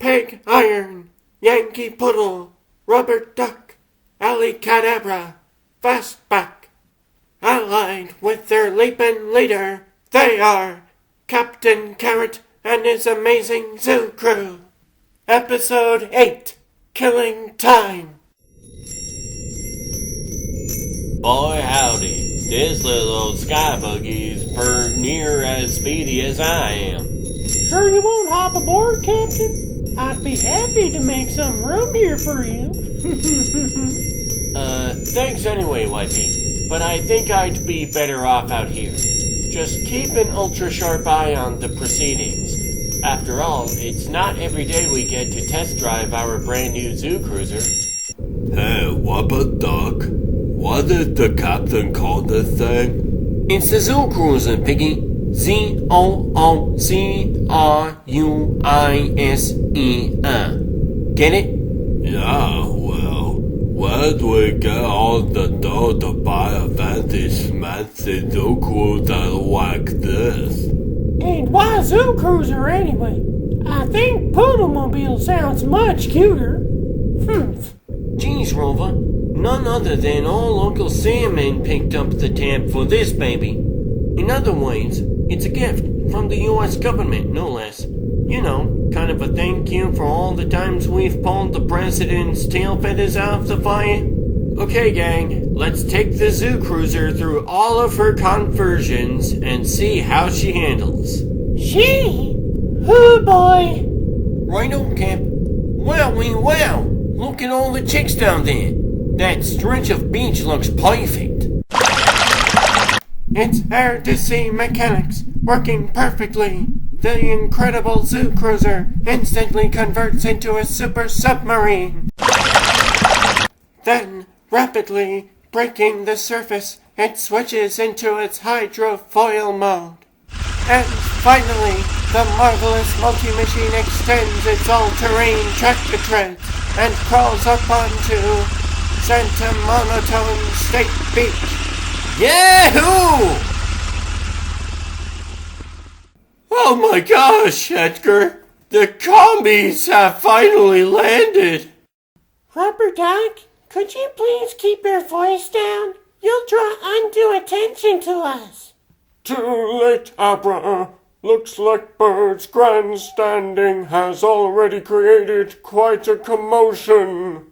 pig iron, Yankee poodle, rubberduck, alley cadabra, fastback. Allied with their leaping leader, they are Captain Carrot and his amazing zoo crew. Episode 8, Killing Time. Boy howdy, this little old sky buggy's near as speedy as I am. Sure you won't hop aboard, Captain? I'd be happy to make some room here for you. Thanks anyway, Wifey, but I think I'd be better off out here. Just keep an ultra-sharp eye on the proceedings. After all, it's not every day we get to test drive our brand new zoo cruiser. Hey, rubberduck, what did the captain call this thing? It's the zoo cruiser, Piggy. Z-O-O-C-R-U-I-S-E-R. Get it? Yeah, well, where do we get all the dough to buy a fancy schmancy zoo cruiser like this? And why zoo cruiser anyway? I think Poodlemobile sounds much cuter. Geez, Rover, none other than old Uncle Salmon picked up the tab for this baby. In other words, it's a gift from the U.S. government, no less. You know, kind of a thank you for all the times we've pulled the president's tail feathers out of the fire. Okay, gang, let's take the zoo cruiser through all of her conversions and see how she handles. She? Oh boy. Right on, Cap. Wowie wow! Look at all the chicks down there. That stretch of beach looks perfect. It's hard to see mechanics working perfectly. The incredible zoo cruiser instantly converts into a super submarine. Then, rapidly breaking the surface, it switches into its hydrofoil mode. And finally, the marvelous multi-machine extends its all-terrain tractor treads and crawls up onto Santa Monotone State Beach. Yahoo! Oh my gosh, Edgar! The combies have finally landed! Rubberduck, could you please keep your voice down? You'll draw undue attention to us. Too late, Abra. Looks like Bird's grandstanding has already created quite a commotion.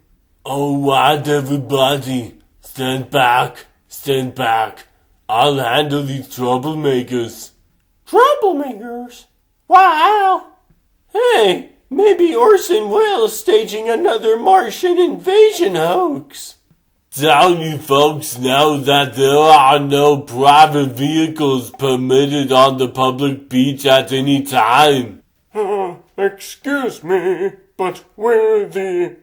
Oh, what, everybody? Stand back. Stand back. I'll handle these troublemakers. Troublemakers? Wow! Hey, maybe Orson Welles staging another Martian invasion hoax. Tell you folks now that there are no private vehicles permitted on the public beach at any time. Excuse me, but we're the,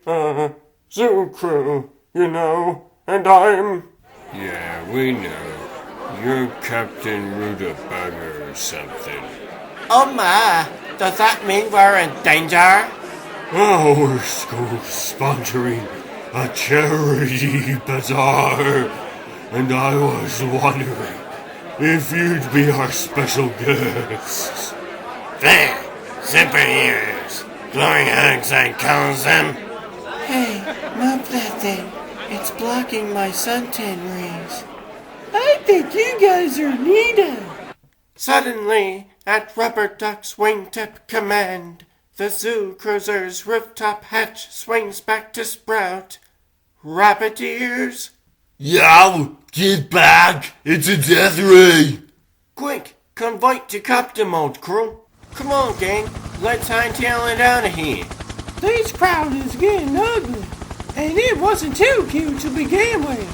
zoo crew, you know, and I'm... Yeah, we know. You're Captain Rubberduck or something. Oh my, does that mean we're in danger? Our school's sponsoring a charity bazaar, and I was wondering if you'd be our special guests. There, superheroes, glowing hugs I calls them. Hey, move that thing. It's blocking my suntan rays. I think you guys are neato. Suddenly, at Rubberduck's wingtip command, the zoo cruiser's rooftop hatch swings back to sprout. Rabbit ears? Yow! Get back! It's a death ray! Quick, convert to copter mode, crew. Come on, gang, let's hightail it out of here. This crowd is getting ugly, and it wasn't too cute to begin with.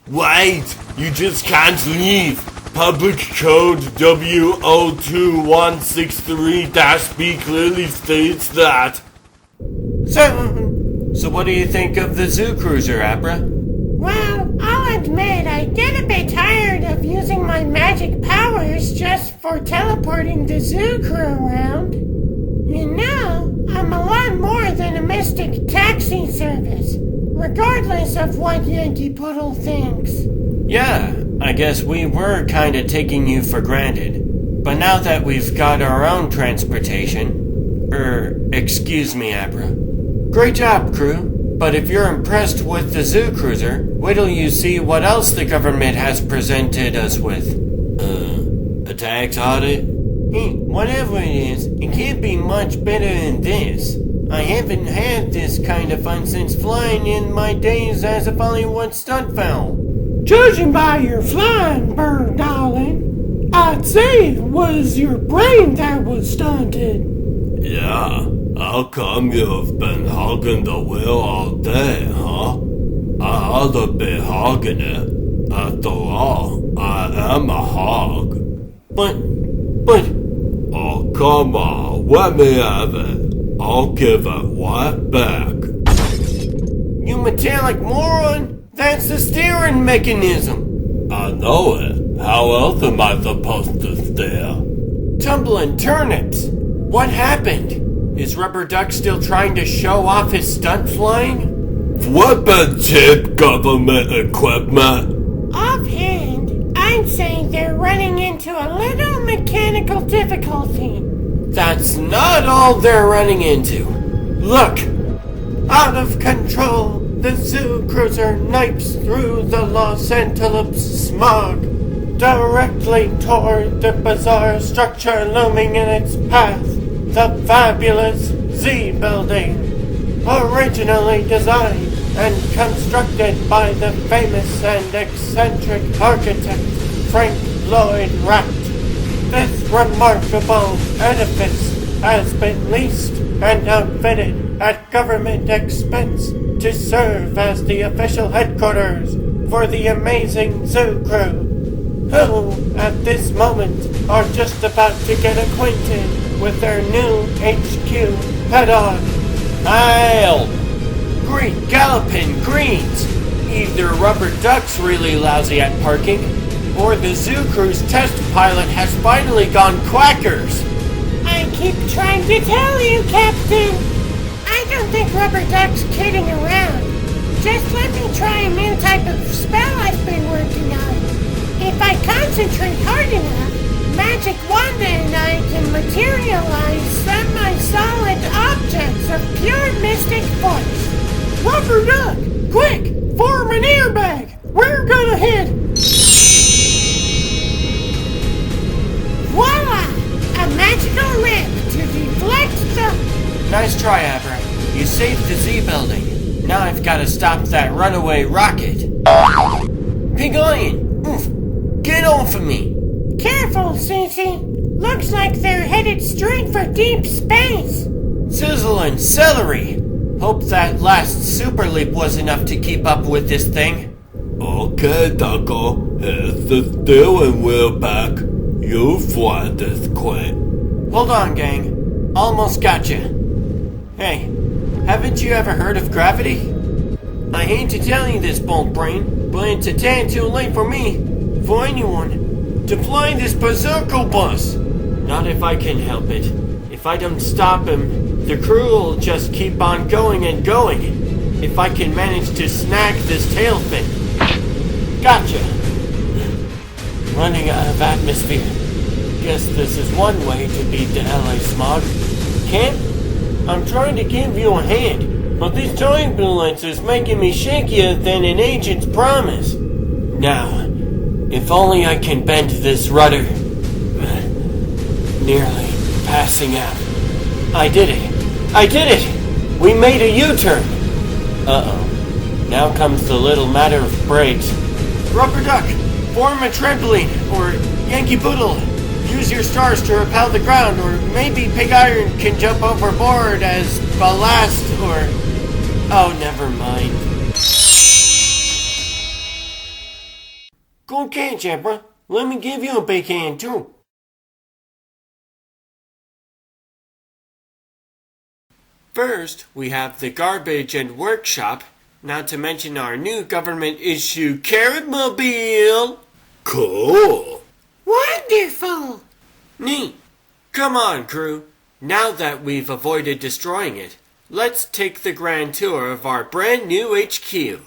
Wait! You just can't leave! Public Code W02163-B clearly states that. So what do you think of the zoo cruiser, Abra? Well, I'll admit I get a bit tired of using my magic powers just for teleporting the zoo crew around. You know, I'm a lot more than a mystic taxi service, regardless of what Yankee Poodle thinks. Yeah, I guess we were kinda taking you for granted. But now that we've got our own transportation, Excuse me, Abra. Great job, crew. But if you're impressed with the zoo cruiser, wait till you see what else the government has presented us with. A tax audit? Hey, whatever it is, it can't be much better than this. I haven't had this kind of fun since flying in my days as a Bollywood stunt fowl. Judging by your flying, bird darling, I'd say it was your brain that was stunted. Yeah, how come you've been hogging the wheel all day, huh? I ought to be hogging it. After all, I am a hog. But, Oh, come on, let me have it. I'll give it right back. you metallic moron! That's the steering mechanism! I know it. How else am I supposed to steer? Tumbling turnips! What happened? Is Rubberduck still trying to show off his stunt flying? Flippin' cheap government equipment. Offhand, I'd say they're running into a little mechanical difficulty. That's not all they're running into. Look! Out of control, the zoo cruiser knifes through the Los Angeles smog, directly toward the bizarre structure looming in its path, the fabulous Z building, originally designed and constructed by the famous and eccentric architect Frank Lloyd Wright. This remarkable edifice has been leased and outfitted at government expense to serve as the official headquarters for the amazing zoo crew, who at this moment are just about to get acquainted with their new HQ head-on. Hail! Great galloping greens! Either Rubberduck's really lousy at parking, or the zoo crew's test pilot has finally gone quackers. I keep trying to tell you, Captain. I don't think Rubberduck's kidding around. Just let me try a new type of spell I've been working on. If I concentrate hard enough, Magic Wanda and I can materialize semi-solid objects of pure mystic force. Rubberduck! Quick! Form an airbag! We're gonna hit! Voila! A magical rip to deflect the... Nice try, Abra. You saved the Z building. Now I've got to stop that runaway rocket. Pig Lion! Oof! Get off of me! Careful, Cece. Looks like they're headed straight for deep space. Sizzling celery! Hope that last super leap was enough to keep up with this thing. Okay, Ducko, here's the steering wheel back. You fly this quick. Hold on, gang. Almost gotcha. Hey, haven't you ever heard of gravity? I hate to tell you this, Bolt Brain, but it's a tad too late for me, for anyone, to fly this berserker bus. Not if I can help it. If I don't stop him, the crew will just keep on going and going. If I can manage to snag this tail fin. Gotcha. Running out of atmosphere. Guess this is one way to beat the LA smog. Camp, I'm trying to give you a hand, but this turbulence is making me shakier than an agent's promise. Now, if only I can bend this rudder. Nearly passing out. I did it! I did it! We made a U-turn! Uh-oh. Now comes the little matter of brakes. Rubberduck, form a trampoline, or Yankee Boodle. Use your stars to repel the ground, or maybe Pig Iron can jump overboard as ballast, or... Oh, never mind. Okay, Jabra. Let me give you a big hand, too. First, we have the garbage and workshop, not to mention our new government-issue Carrotmobile. Cool. Wonderful! Neat. Come on, crew. Now that we've avoided destroying it, let's take the grand tour of our brand new HQ.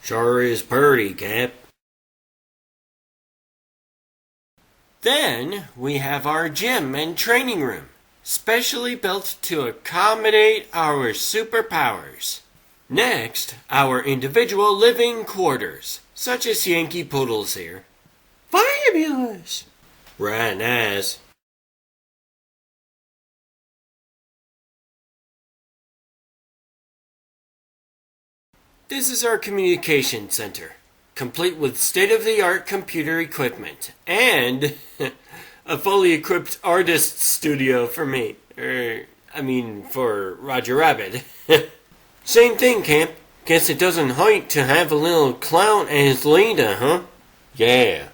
Sure is pretty, Cap. Then we have our gym and training room, specially built to accommodate our superpowers. Next, our individual living quarters, such as Yankee Poodle's here. Fabulous! Right, nice. This is our communication center, complete with state-of-the-art computer equipment and a fully equipped artist studio for me. For Roger Rabbit. Same thing, Camp. Guess it doesn't hurt to have a little clown as leader, huh? Yeah.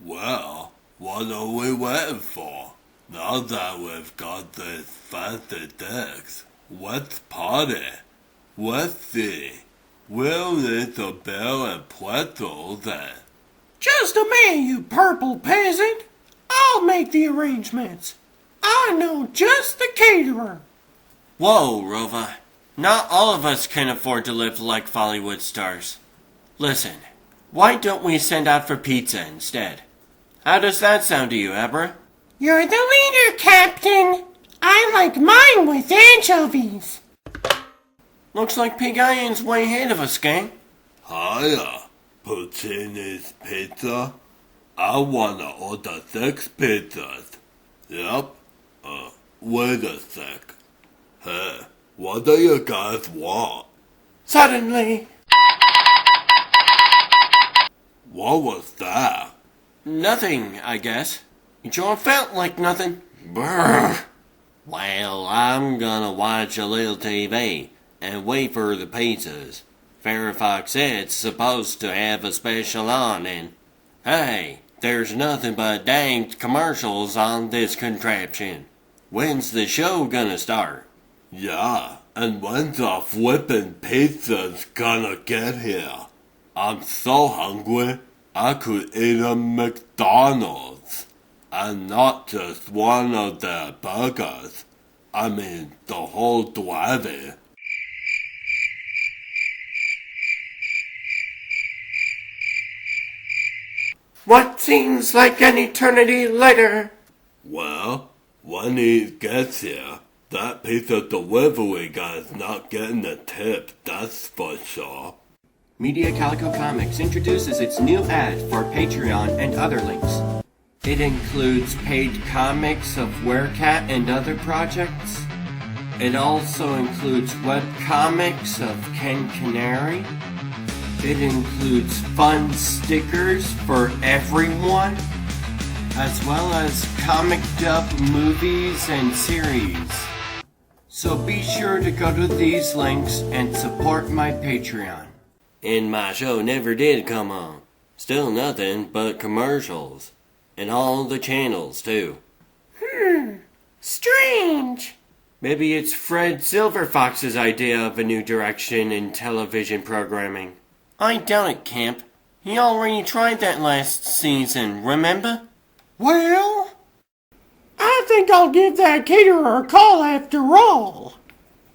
Well, what are we waiting for? Now that we've got these fancy decks, let's party. Let's see. We'll need the beer and pretzels then. Just a minute, you purple peasant. I'll make the arrangements. I know just the caterer. Whoa, Rova. Not all of us can afford to live like Bollywood stars. Listen, why don't we send out for pizza instead? How does that sound to you, Abra? You're the leader, Captain. I like mine with anchovies. Looks like Pig Iron's way ahead of us, gang. Hiya, Puccini's Pizza. I wanna order 6 pizzas. Yep. Wait a sec. Hey, what do you guys want? Suddenly, What was that? Nothing, I guess. It sure felt like nothing. Brr. Well, I'm gonna watch a little TV and wait for the pizzas. Farrah Fox said's supposed to have a special on, and hey, there's nothing but dang commercials on this contraption. When's the show gonna start? Yeah, and when's the flippin' pizza's gonna get here? I'm so hungry, I could eat a McDonald's. And not just one of their burgers. I mean, the whole drive-in. what seems like an eternity later. Well, when he gets here, that pizza delivery guy's not getting a tip, that's for sure. Media Calico Comics introduces its new ad for Patreon and other links. It includes paid comics of Werecat and other projects. It also includes webcomics of Ken Canary. It includes fun stickers for everyone, as well as comic dub movies and series. So be sure to go to these links and support my Patreon. And my show never did come on. Still nothing but commercials. And all the channels, too. Strange. Maybe it's Fred Silverfox's idea of a new direction in television programming. I doubt it, Camp. He already tried that last season, remember? Well, I think I'll give that caterer a call after all.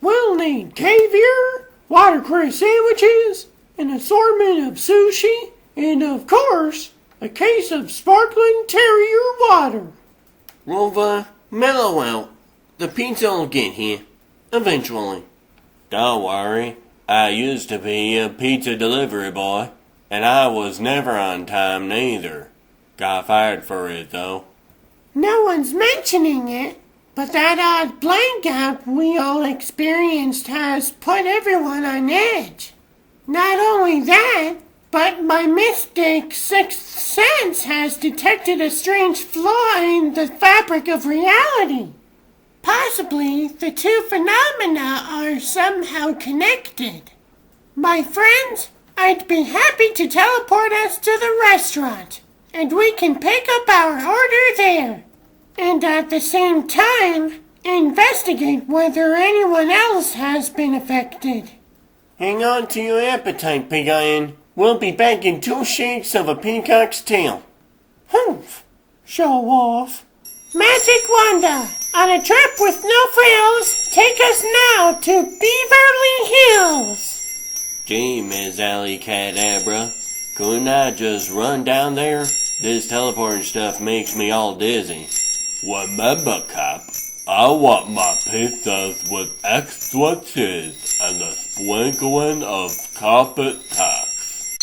We'll need caviar, watercress sandwiches, an assortment of sushi, and of course, a case of sparkling terrier water. Rova, mellow out. The pizza'll get here. Eventually. Don't worry. I used to be a pizza delivery boy, and I was never on time neither. Got fired for it, though. No one's mentioning it, but that odd blackout we all experienced has put everyone on edge. Not only that, but my mystic sixth sense has detected a strange flaw in the fabric of reality. Possibly the two phenomena are somehow connected. My friends, I'd be happy to teleport us to the restaurant, and we can pick up our order there. And at the same time, investigate whether anyone else has been affected. Hang on to your appetite, Pig Iron. We'll be back in 2 shakes of a peacock's tail. Humph! Show off. Magic Wanda, on a trip with no frills, take us now to Beverly Hills. Gee, Miss Alley Cadabra, couldn't I just run down there? This teleporting stuff makes me all dizzy. Remember, Cap, I want my pizzas with extra cheese and a sprinkling of carpet tax.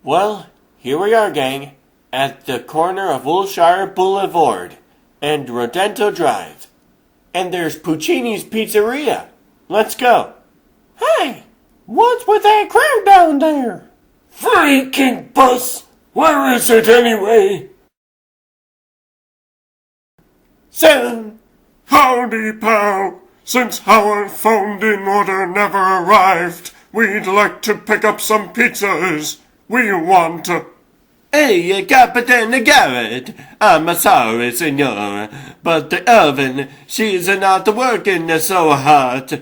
Well, here we are, gang, at the corner of Wilshire Boulevard and Rodento Drive. And there's Puccini's Pizzeria. Let's go. Hey, what's with that crowd down there? Freaking bus! Where is it anyway? Soon. Howdy, pal. Since our phoned-in order never arrived, we'd like to pick up some pizzas. We want to... Hey, Capitan Garrett, I'm sorry, senor, but the oven, she's not working so hot.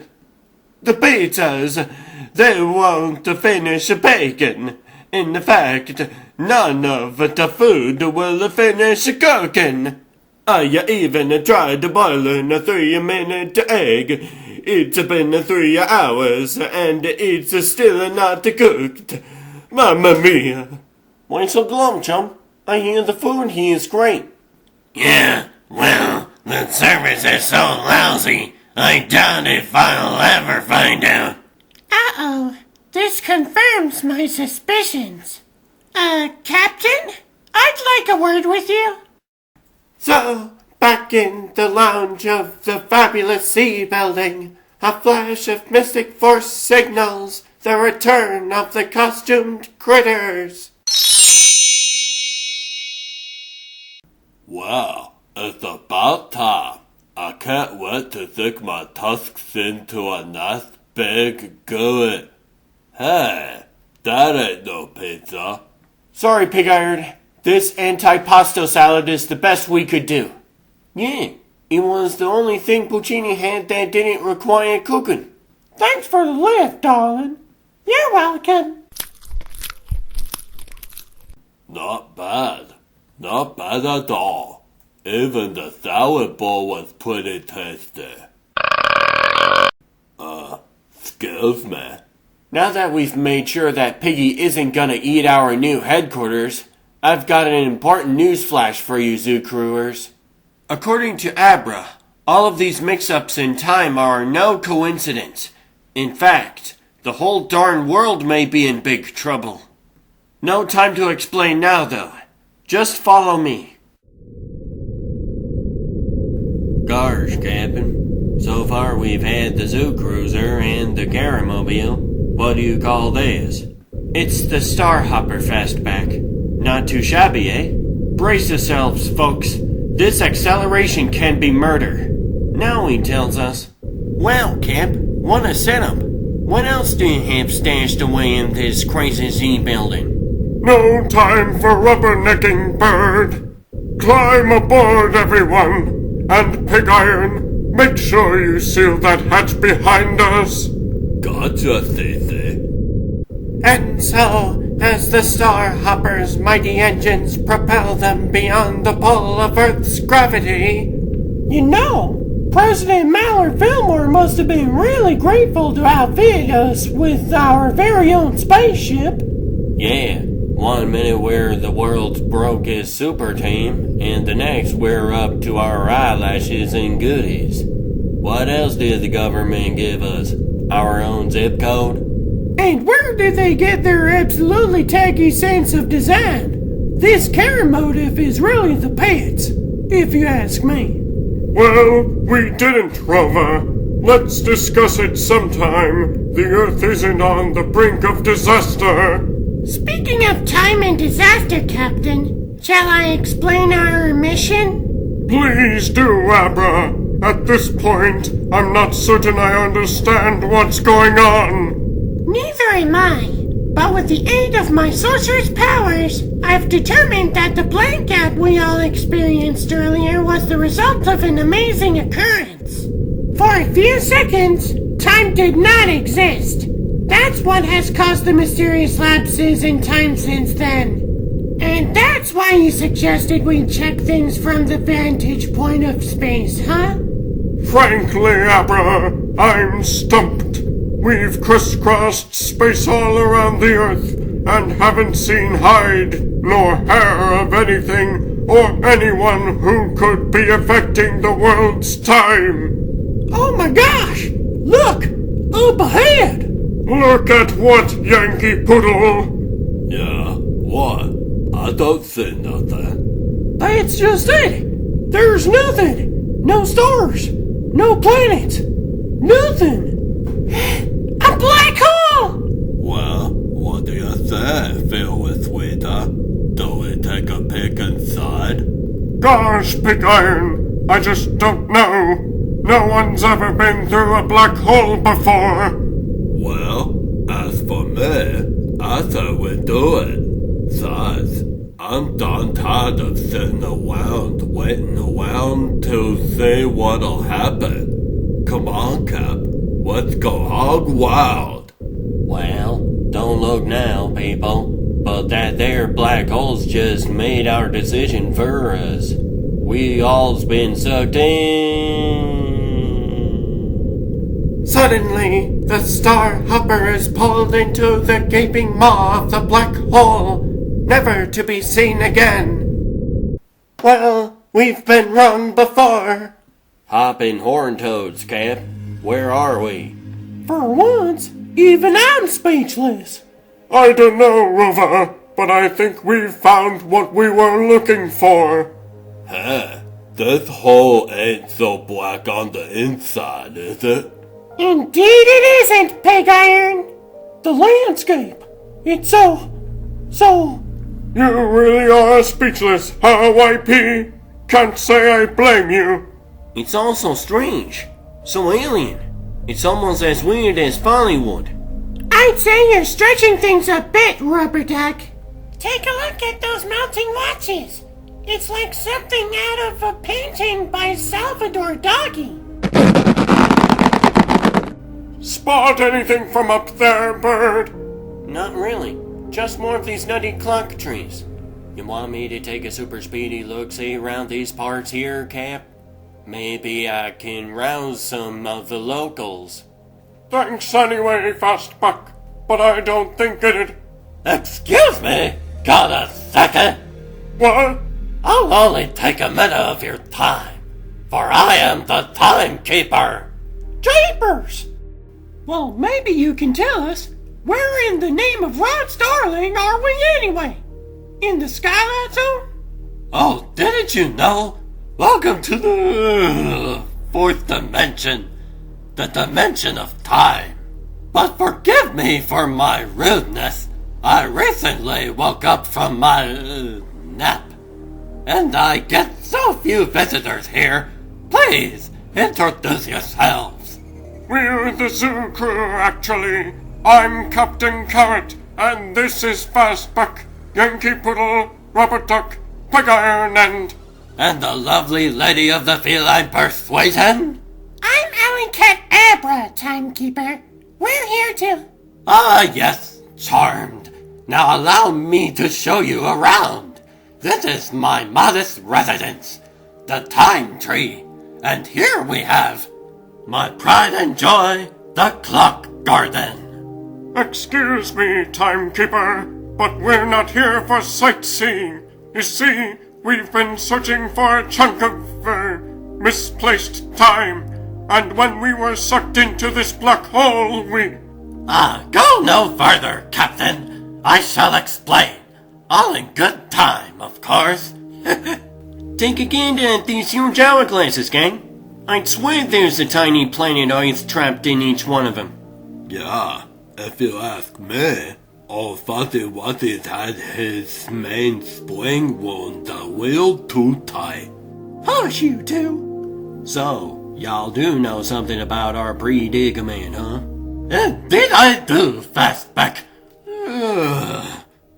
The pizzas, they won't finish baking. In fact, none of the food will finish cooking. I even tried boiling a 3-minute egg. It's been 3 hours, and it's still not cooked. Mamma mia. Why so glum, chum? I hear the food here is great. Yeah, well, the service is so lousy, I doubt if I'll ever find out. Uh-oh, this confirms my suspicions. Captain? I'd like a word with you. So, back in the lounge of the fabulous sea building, a flash of mystic force signals the return of the costumed critters. Wow, it's about time. I can't wait to sink my tusks into a nice big gooey. Hey, that ain't no pizza. Sorry, Pig-Iron. This antipasto salad is the best we could do. Yeah, it was the only thing Puccini had that didn't require cooking. Thanks for the lift, darling. You're welcome. Not bad. Not bad at all. Even the salad bowl was pretty tasty. Excuse me. Now that we've made sure that Piggy isn't gonna eat our new headquarters, I've got an important news flash for you zoo crewers. According to Abra, all of these mix-ups in time are no coincidence. In fact, the whole darn world may be in big trouble. No time to explain now, though. Just follow me. Gosh, Captain. So far we've had the zoo cruiser and the Garamobile. What do you call this? It's the Starhopper fastback. Not too shabby, eh? Brace yourselves, folks. This acceleration can be murder. Now he tells us. Well, Cap, what a setup. What else do you have stashed away in this crazy Z building? No time for rubbernecking, bird. Climb aboard, everyone. And Pig-Iron, make sure you seal that hatch behind us. Gotcha, Cece. And so, as the Starhopper's mighty engines propel them beyond the pull of Earth's gravity... You know, President Mallard Fillmore must have been really grateful to outfit us with our very own spaceship. Yeah, 1 minute we're the world's brokest super team, and the next we're up to our eyelashes and goodies. What else did the government give us? Our own zip code? And where did they get their absolutely tacky sense of design? This Karamotive is really the pits, if you ask me. Well, we didn't, Rover. Let's discuss it sometime. The Earth isn't on the brink of disaster. Speaking of time and disaster, Captain, shall I explain our mission? Please do, Abra. At this point, I'm not certain I understand what's going on. Neither am I. But with the aid of my sorcerer's powers, I've determined that the blank gap we all experienced earlier was the result of an amazing occurrence. For a few seconds, time did not exist. That's what has caused the mysterious lapses in time since then. And that's why you suggested we check things from the vantage point of space, huh? Frankly, Abra, I'm stumped. We've crisscrossed space all around the Earth and haven't seen hide nor hair of anything or anyone who could be affecting the world's time. Oh my gosh! Look! Up ahead! Look at what, Yankee Poodle? Yeah, what? I don't see nothing. That's just it! There's nothing! No stars! No planets! Nothing! A black hole! Well, what do you say, Phil Sweeter? Do we take a peek inside? Gosh, Big Iron, I just don't know. No one's ever been through a black hole before. Well, as for me, I say we do it. Besides, I'm done tired of sitting around, waiting around to see what'll happen. Come on, Cap. Let's go hog wild. Well, don't look now, people. But that there black hole's just made our decision for us. We all's been sucked in. Suddenly, the star hopper is pulled into the gaping maw of the black hole, never to be seen again. Well, we've been wrong before. Hopping horn toads, Cap. Where are we? For once, even I'm speechless. I don't know, Rover, but I think we've found what we were looking for. Hey, this hole ain't so black on the inside, is it? Indeed it isn't, Pig Iron. The landscape! It's so... You really are speechless, huh, YP? Can't say I blame you. It's all so strange. So alien. It's almost as weird as Bollywood. I'd say you're stretching things a bit, rubberduck. Take a look at those melting watches. It's like something out of a painting by Salvador Dali. Spot anything from up there, bird? Not really. Just more of these nutty clock trees. You want me to take a super speedy look-see around these parts here, Cap? Maybe I can rouse some of the locals. Thanks anyway, fastback, but I don't think it'd... Excuse me, got a second? What? I'll only take a minute of your time, for I am the timekeeper. Jeepers! Well, maybe you can tell us, where in the name of Rod Starling are we anyway? In the Skylight Zone? Oh, didn't you know? Welcome to the fourth dimension, the dimension of time. But forgive me for my rudeness. I recently woke up from my nap, and I get so few visitors here. Please introduce yourselves. We're the zoo crew, actually. I'm Captain Carrot, and this is Fastback, Yankee Poodle, rubberduck, Pig Iron, And the lovely lady of the feline persuasion? I'm Alley Cat Abra, Timekeeper. We're here to... Ah, yes, charmed. Now allow me to show you around. This is my modest residence, the Time Tree. And here we have my pride and joy, the Clock Garden. Excuse me, Timekeeper, but we're not here for sightseeing. You see, we've been searching for a chunk of, misplaced time. And when we were sucked into this black hole, Go no further, Captain. I shall explain. All in good time, of course. Take a gander at these huge hourglasses, gang. I'd swear there's a tiny planet Earth trapped in each one of them. Yeah, if you ask me, old Fuzzy Wuzzy's had his main spring wound a little too tight. Hush, you two! So, y'all do know something about our predicament, huh? Indeed I do, Fastback.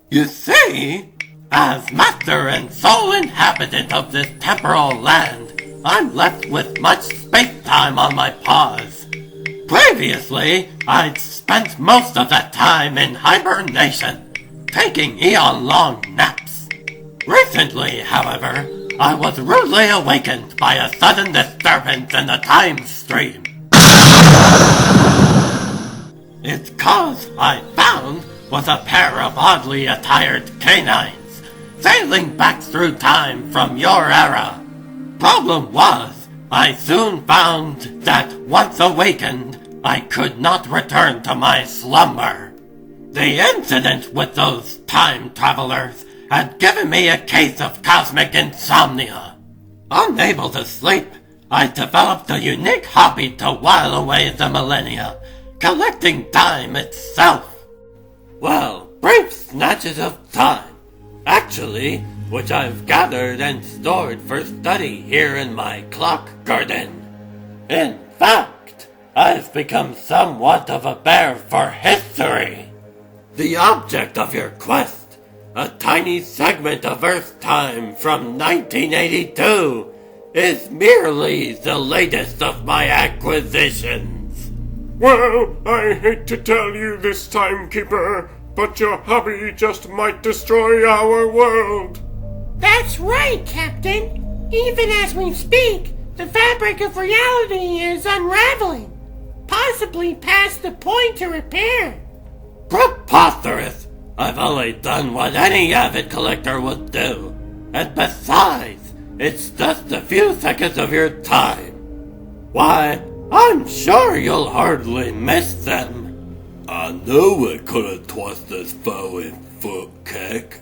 You see, as master and sole inhabitant of this temporal land, I'm left with much space-time on my paws. Previously, I'd spent most of that time in hibernation, taking eon-long naps. Recently, however, I was rudely awakened by a sudden disturbance in the time stream. Its cause, I found, was a pair of oddly attired canines, sailing back through time from your era. Problem was, I soon found that once awakened, I could not return to my slumber. The incident with those time travelers had given me a case of cosmic insomnia. Unable to sleep, I developed a unique hobby to while away the millennia, collecting time itself. Well, brief snatches of time, actually, which I've gathered and stored for study here in my clock garden. In fact, I've become somewhat of a bear for history. The object of your quest, a tiny segment of Earth time from 1982, is merely the latest of my acquisitions. Well, I hate to tell you this, timekeeper, but your hobby just might destroy our world. That's right, Captain. Even as we speak, the fabric of reality is unraveling, possibly past the point to repair. Preposterous! I've only done what any avid collector would do. And besides, it's just a few seconds of your time. Why, I'm sure you'll hardly miss them. I knew we couldn't twist this foe in foot kick.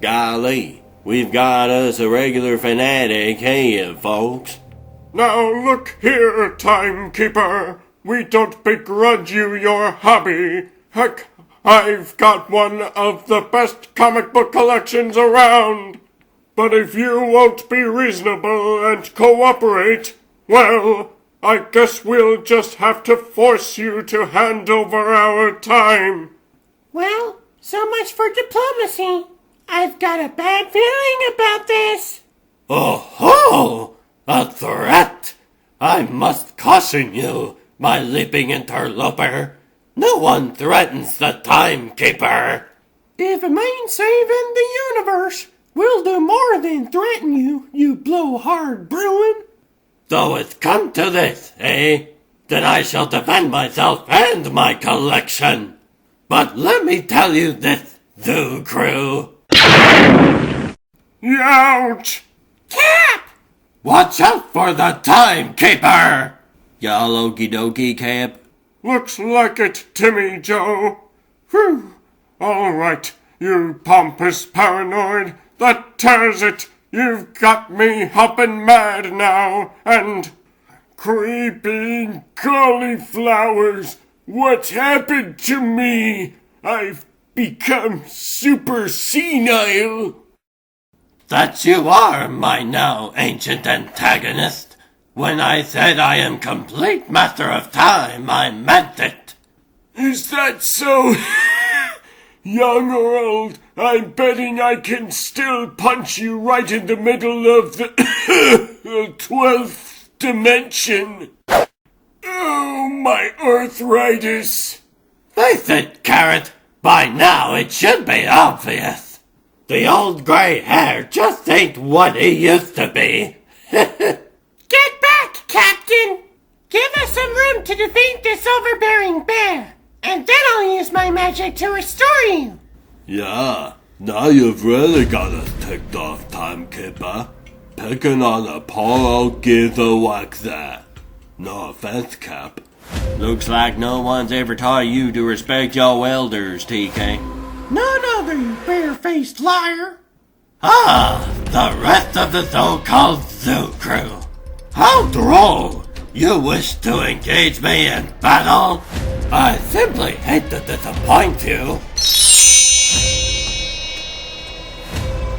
Golly, we've got us a regular fanatic here, folks. Now look here, timekeeper. We don't begrudge you your hobby. Heck, I've got one of the best comic book collections around. But if you won't be reasonable and cooperate, well, I guess we'll just have to force you to hand over our time. Well, so much for diplomacy. I've got a bad feeling about this. Oh-ho! A threat! I must caution you, my leaping interloper. No one threatens the timekeeper. If it means saving the universe, we'll do more than threaten you, you blowhard Bruin. So it's come to this, eh? Then I shall defend myself and my collection. But let me tell you this, Zoo Crew. Ouch! Cap! Watch out for the timekeeper! Y'all okie dokie, Cap? Looks like it, Timmy Joe. Whew. All right, you pompous paranoid. That tears it. You've got me hopping mad now, and... Creepy cauliflowers! What's happened to me? I've become super senile. That you are, my now ancient antagonist. When I said I am complete master of time, I meant it. Is that so? Young or old, I'm betting I can still punch you right in the middle of the 12th dimension. Oh, my arthritis. Face it, Carrot. By now it should be obvious. The old gray hair just ain't what he used to be. Get back, Captain! Give us some room to defeat this overbearing bear, and then I'll use my magic to restore you. Yeah, now you've really got us ticked off, timekeeper. Picking on a poor old geezer like that. No offense, Cap. Looks like no one's ever taught you to respect your elders, TK. None other, you bare-faced liar. Ah, the rest of the so-called Zoo Crew. How droll! You wish to engage me in battle? I simply hate to disappoint you.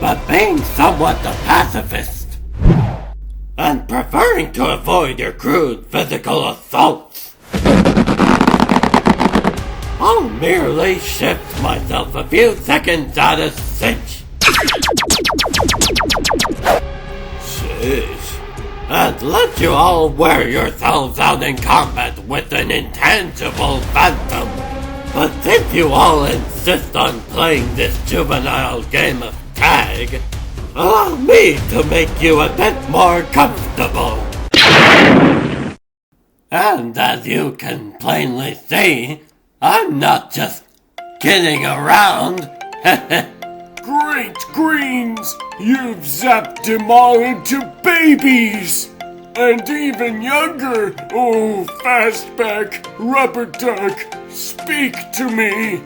But being somewhat the pacifist, and preferring to avoid your crude physical assaults, I'll merely shift myself a few seconds at a cinch. Sheesh. And let you all wear yourselves out in combat with an intangible phantom. But since you all insist on playing this juvenile game of tag, allow me to make you a bit more comfortable. And as you can plainly see, I'm not just kidding around. Great greens! You've zapped them all into babies! And even younger! Oh, fastback, rubberduck, speak to me!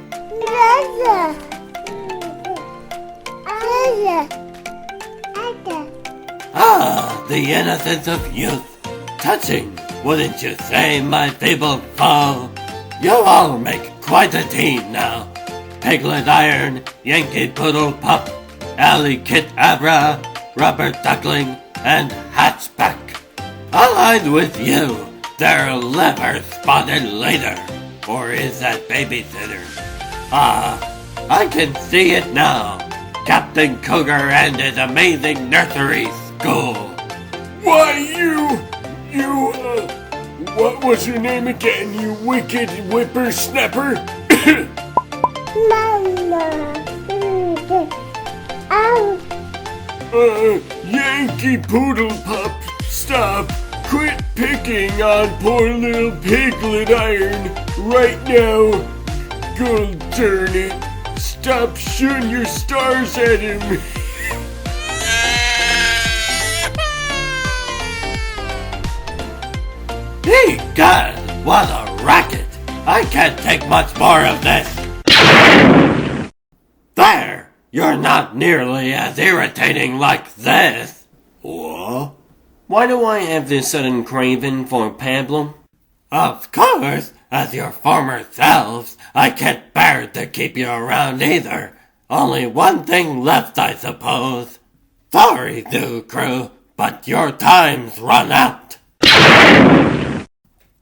Ah, the innocence of youth. Touching, wouldn't you say, my feeble foe? You'll all make quite a team now. Piglet Iron, Yankee Poodle Pup, Alley Kit Abra, Rubber Duckling, and Hatchback. Allied with you, their liver-spotted leader. Or is that babysitter? Ah, I can see it now. Captain Cougar and his amazing nursery school. Why, what was your name again, you wicked whippersnapper? Yankee Poodle Pup, stop. Quit picking on poor little Piglet Iron right now. God darn it. Stop shooting your stars at him. Hey, God, what a racket! I can't take much more of this. There! You're not nearly as irritating like this. What? Why do I have this sudden craving for Pablo? Of course, as your former selves, I can't bear to keep you around either. Only one thing left, I suppose. Sorry, Zoo Crew, but your time's run out.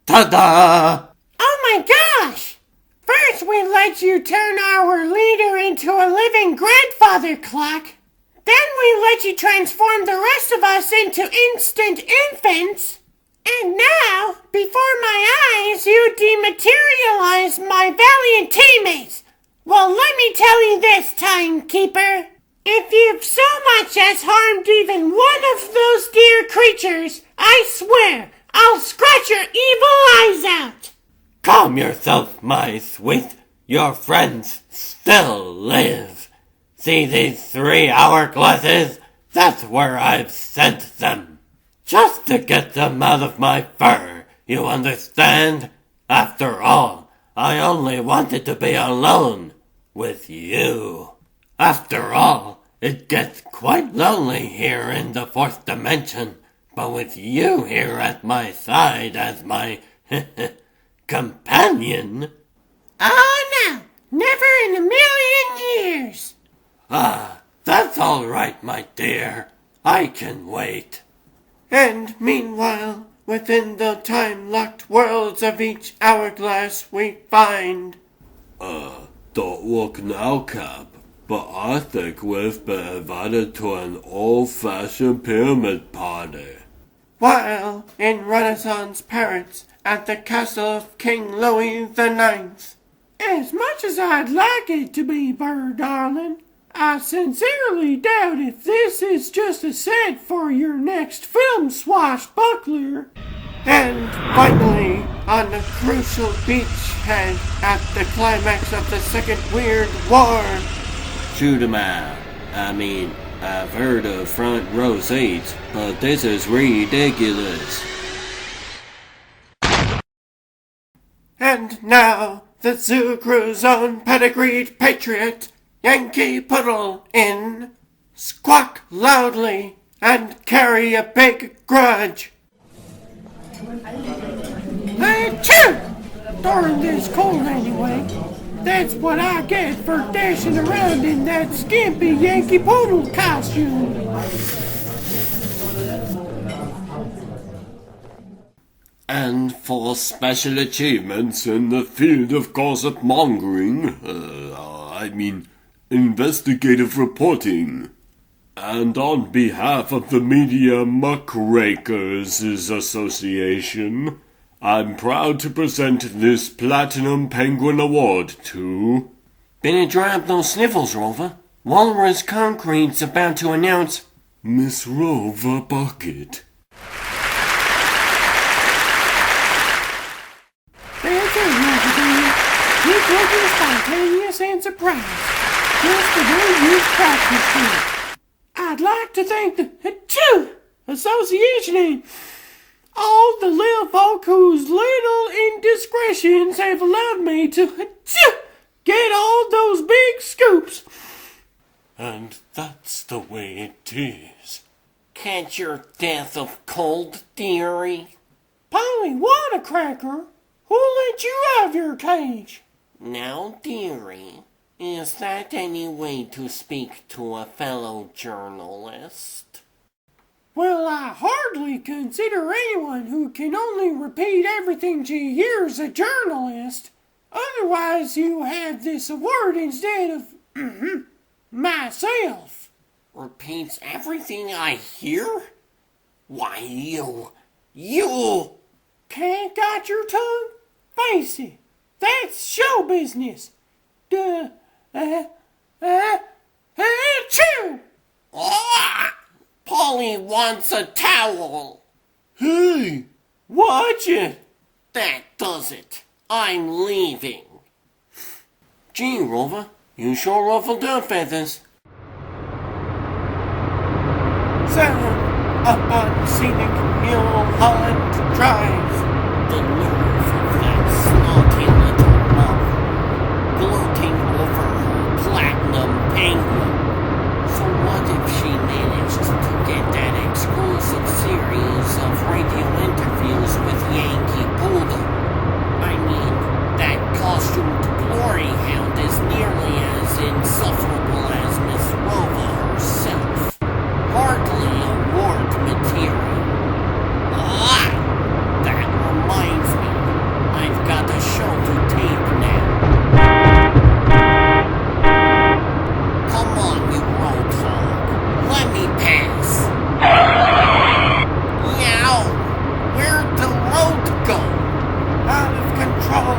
Ta-da! Oh my gosh! First we let you turn our leader into a living grandfather clock. Then we let you transform the rest of us into instant infants. And now, before my eyes, you dematerialize my valiant teammates. Well, let me tell you this, timekeeper. If you've so much as harmed even one of those dear creatures, I swear I'll scratch your evil eyes out. Calm yourself, my sweet. Your friends still live. See these 3 hourglasses? That's where I've sent them. Just to get them out of my fur, you understand? After all, I only wanted to be alone with you. After all, it gets quite lonely here in the 4th dimension, but with you here at my side as my companion. Oh no, never in a million years. Ah, that's all right, my dear. I can wait. And meanwhile, within the time-locked worlds of each hourglass we find... Don't look now, Cap, but I think we've been invited to an old-fashioned pyramid party. While in Renaissance Paris at the castle of King Louis IX. As much as I'd like it to be, Bird Darling, I sincerely doubt if this is just a set for your next film, Swashbuckler. And finally, on the crucial beachhead at the climax of the Second Weird War. Shoot 'em out. I mean, I've heard of front row seats, but this is ridiculous. And now, the Zoo Crew's own pedigreed patriot, Yankee Poodle, in Squawk Loudly and Carry a Big Grudge. Achoo! During this cold anyway. That's what I get for dashing around in that skimpy Yankee Poodle costume. And for special achievements in the field of gossip mongering, investigative reporting. And on behalf of the Media Muckrakers Association, I'm proud to present this Platinum Penguin Award to... Been and dry up those sniffles, Rover. Walrus Concrete's about to announce Miss Rover Bucket. That's it, Rover. Keep looking spontaneous and surprised. Just the way you practiced it. I'd like to thank the Association and all the little folk whose little indiscretions have allowed me to get all those big scoops. And that's the way it is. catch your death of cold, dearie. Polly Cracker, who let you out of your cage? Now, dearie, is that any way to speak to a fellow journalist? Well, I hardly consider anyone who can only repeat everything she hears a journalist. Otherwise, you have this award instead of, myself. Repeats everything I hear? Why, you... Can't got your tongue? Face it, that's show business. Chew! Ah! Polly wants a towel. Hey! Watch it. That does it. I'm leaving. Gee, Rover, you sure ruffled our feathers. Sound up on scenic Mulholland Drive. The nerve of that snotty little mother, gloating over her platinum penguin. So what if she managed to get that exclusive series of radio interviews with Yankee Poodle? I mean, that costumed glory hound is nearly as insufferable as Miss Rova herself. Hardly award material. Ah! That reminds me, I've got a show to tape now. Come on, you roadhog. Let me pass. Yow! Where'd the road go? Out of control,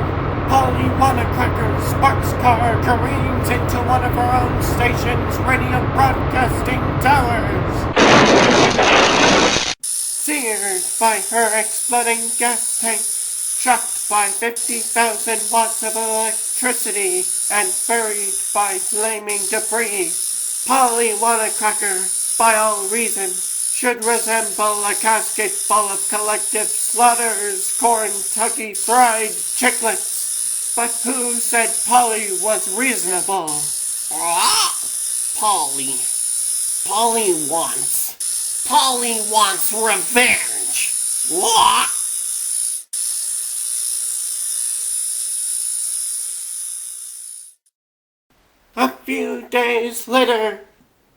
Polly Cracker Sparks car careens into one of her own station's radio broadcasting towers. Seared by her exploding gas tank, shocked by 50,000 watts of electricity, and buried by flaming debris, Polly Cracker, by all reason, should resemble a casket full of collective slaughter's Kentucky fried chiclets. But who said Polly was reasonable? Ah! Polly wants revenge. What? A few days later,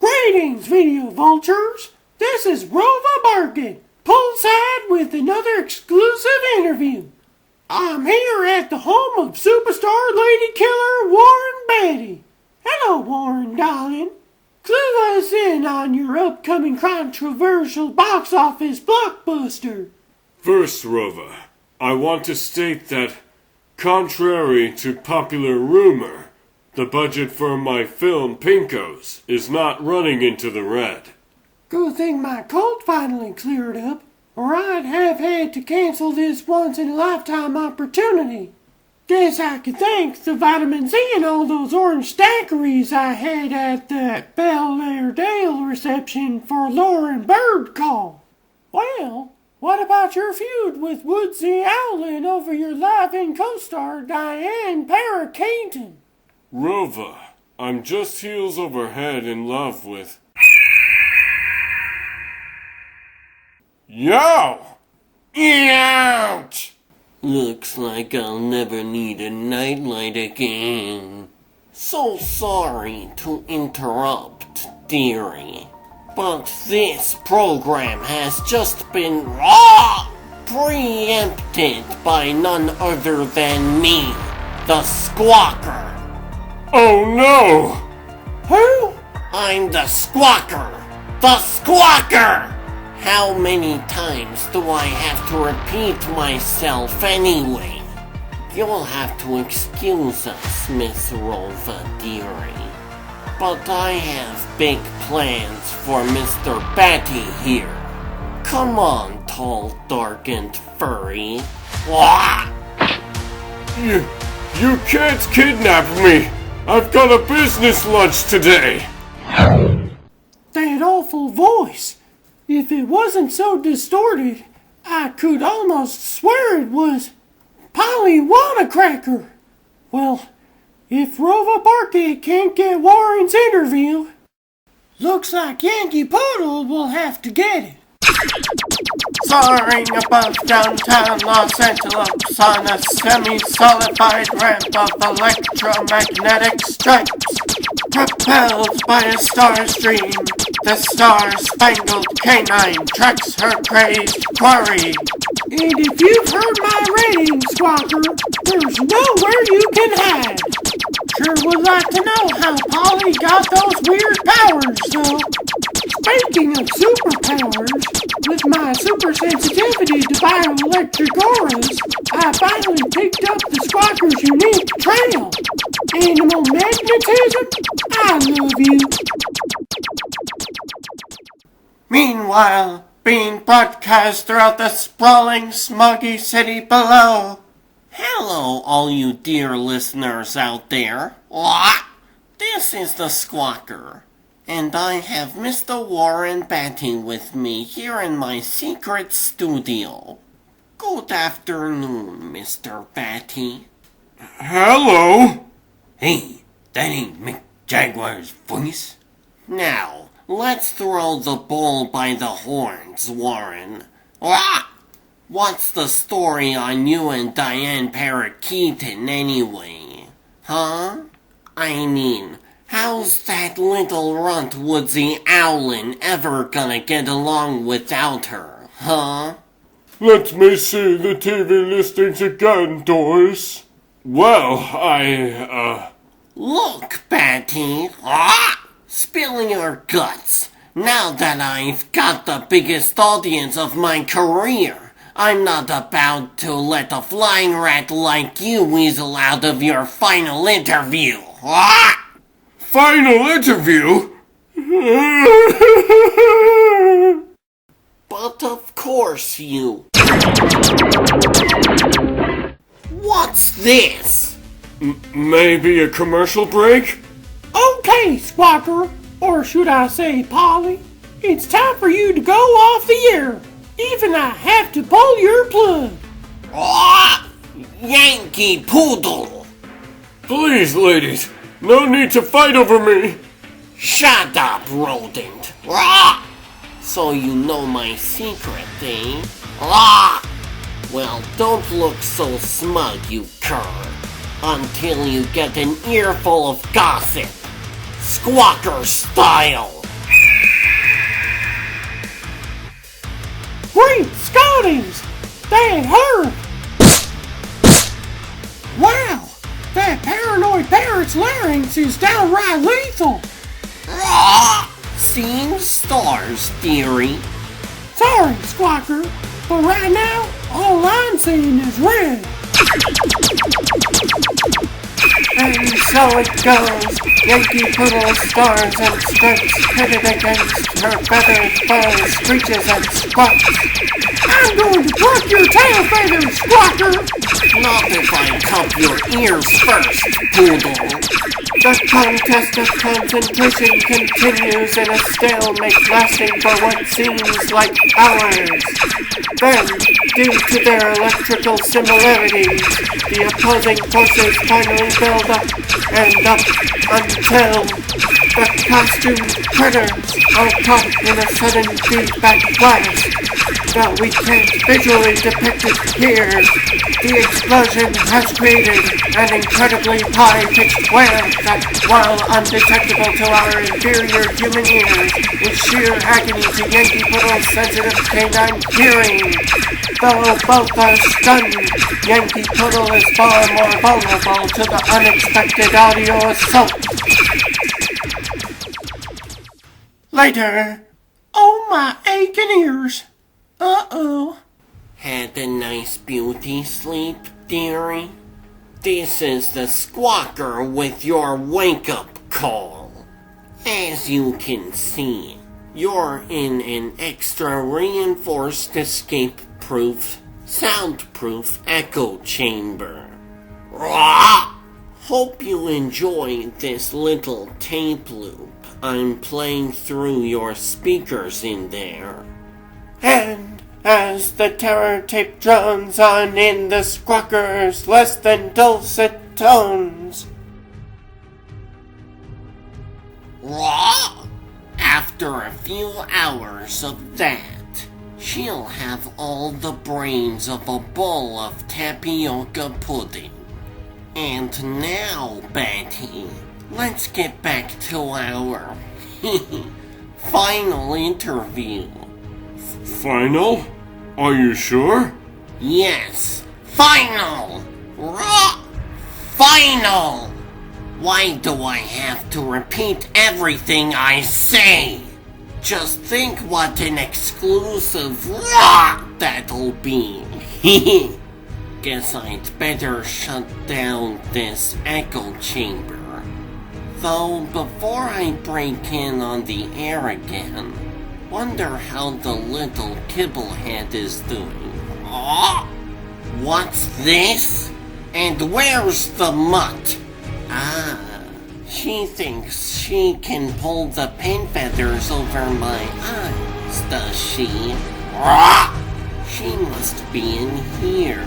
Greetings, video vultures. This is Rova Barkin, poolside with another exclusive interview. I'm here at the home of superstar lady killer Warren Beatty. Hello, Warren, darling. Clue us in on your upcoming controversial box office blockbuster. First, Rover, I want to state that, contrary to popular rumor, the budget for my film Pinkos is not running into the red. Good thing my cold finally cleared up, or I'd have had to cancel this once-in-a-lifetime opportunity. Guess I could thank the vitamin C and all those orange daiquiris I had at the Bel Dale reception for Lauren Bird call. Well, what about your feud with Woodsy Owlin over your live-in co-star Diane Paracaton? Rover, I'm just heels over head in love with... Yow! Ouch! Looks like I'll never need a nightlight again. So sorry to interrupt, dearie, but this program has just been preempted by none other than me, the Squawker. Oh no! Who? I'm the Squawker! The Squawker! How many times do I have to repeat myself anyway? You'll have to excuse us, Miss Rova, dearie. But I have big plans for Mr. Batty here. Come on, tall, dark, and furry. Wah! You can't kidnap me! I've got a business lunch today! That awful voice! If it wasn't so distorted, I could almost swear it was Polly Wannacracker. Well, if Rova Barkett can't get Warren's interview, looks like Yankee Poodle will have to get it. Soaring above downtown Los Angeles on a semi-solidified ramp of electromagnetic stripes, propelled by a star stream, the star-spangled canine tracks her crazed quarry. And if you've heard my rating, Squawker, there's nowhere you can hide. Sure would like to know how Polly got those weird powers, though. Speaking of superpowers, with my super sensitivity to bioelectric auras, I finally picked up the Squawker's unique trail. Animal magnetism, I love you. Meanwhile, being broadcast throughout the sprawling, smoggy city below. Hello, all you dear listeners out there. Wah! This is the Squawker, and I have Mr. Warren Batty with me here in my secret studio. Good afternoon, Mr. Batty. Hello? Hey, that ain't Mick Jaguar's voice. Now, let's throw the bull by the horns, Warren. Wah! What's the story on you and Diane Parakeeton anyway? Huh? I mean, how's that little runt Woodsy Owlin ever gonna get along without her, huh? Let me see the TV listings again, Doris. Well, Look, Batty. Ah! Spill your guts. Now that I've got the biggest audience of my career, I'm not about to let a flying rat like you weasel out of your final interview. Ah! final interview? But of course you. What's this? Maybe a commercial break? Okay, Squawker, or should I say Polly, it's time for you to go off the air. Even I have to pull your plug. Ah! Yankee Poodle! Please, ladies, no need to fight over me. Shut up, rodent! Ah! So you know my secret, eh? Ah! Well, don't look so smug, you cur, until you get an earful of gossip. Squawker style! Great Scotties! That hurt! Wow! That paranoid parrot's larynx is downright lethal! Ah! Seeing stars, dearie. Sorry, Squawker, but right now, all I'm seeing is red. And so it goes. Yankee Poodle stars and stripes pitted against her feathered foe screeches and squawks. I'm going to pluck your tail feathers, Squawker! Not if I cup your ears first, Poodle. The contest of concentration continues in a stalemate lasting for what seems like hours. Then, due to their electrical similarities, the opposing forces finally build up and up until the costumed critters are caught in a sudden feedback blast. Though we can't visually depict it here, the explosion has created an incredibly high-pitched wail that, while undetectable to our inferior human ears, is sheer agony to Yankee Poodle's sensitive canine hearing. Though both are stunned, Yankee Poodle is far more vulnerable to the unexpected audio assault. Later. Oh, my aching ears. Uh-oh. Had a nice beauty sleep, dearie? This is the Squawker with your wake-up call. As you can see, you're in an extra reinforced escape-proof, soundproof echo chamber. Rah! Hope you enjoy this little tape loop I'm playing through your speakers in there. And as the terror tape drones on in the squawker's less than dulcet tones. Rah! After a few hours of that, she'll have all the brains of a bowl of tapioca pudding. And now, Betty, let's get back to our final interview. Final? Are you sure? Yes, final! Raw! Final! Why do I have to repeat everything I say? Just think what an exclusive raw that'll be. Guess I'd better shut down this echo chamber. Though before I break in on the air again, wonder how the little kibblehead is doing. Oh, what's this? And where's the mutt? Ah, she thinks she can pull the paint feathers over my eyes, does she? Ah, she must be in here.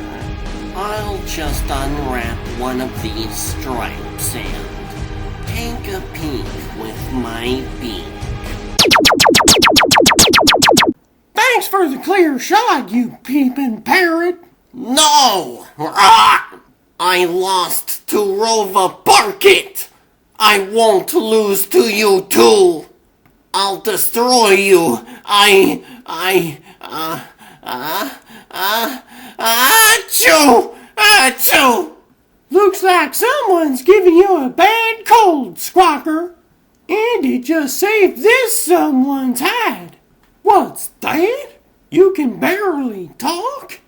I'll just unwrap one of these stripes and take a peek with my beak. Thanks for the clear shot, you peeping parrot. No! Ah! I lost to Rova Barkit! I won't lose to you too! I'll destroy you! Achoo! Achoo! Looks like someone's giving you a bad cold, Squawker. And it just saved this someone's hide. What's that? You can barely talk?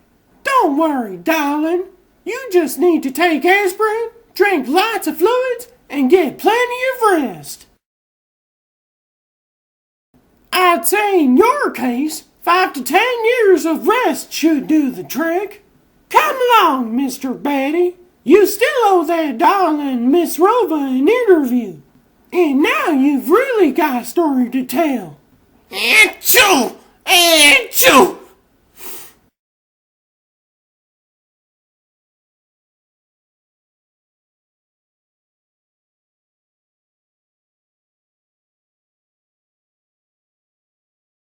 Don't worry, darling. You just need to take aspirin, drink lots of fluids, and get plenty of rest. I'd say in your case, 5 to 10 years of rest should do the trick. Come along, Mr. Batty. You still owe that darling Miss Rova an interview. And now you've really got a story to tell. Achoo! Achoo!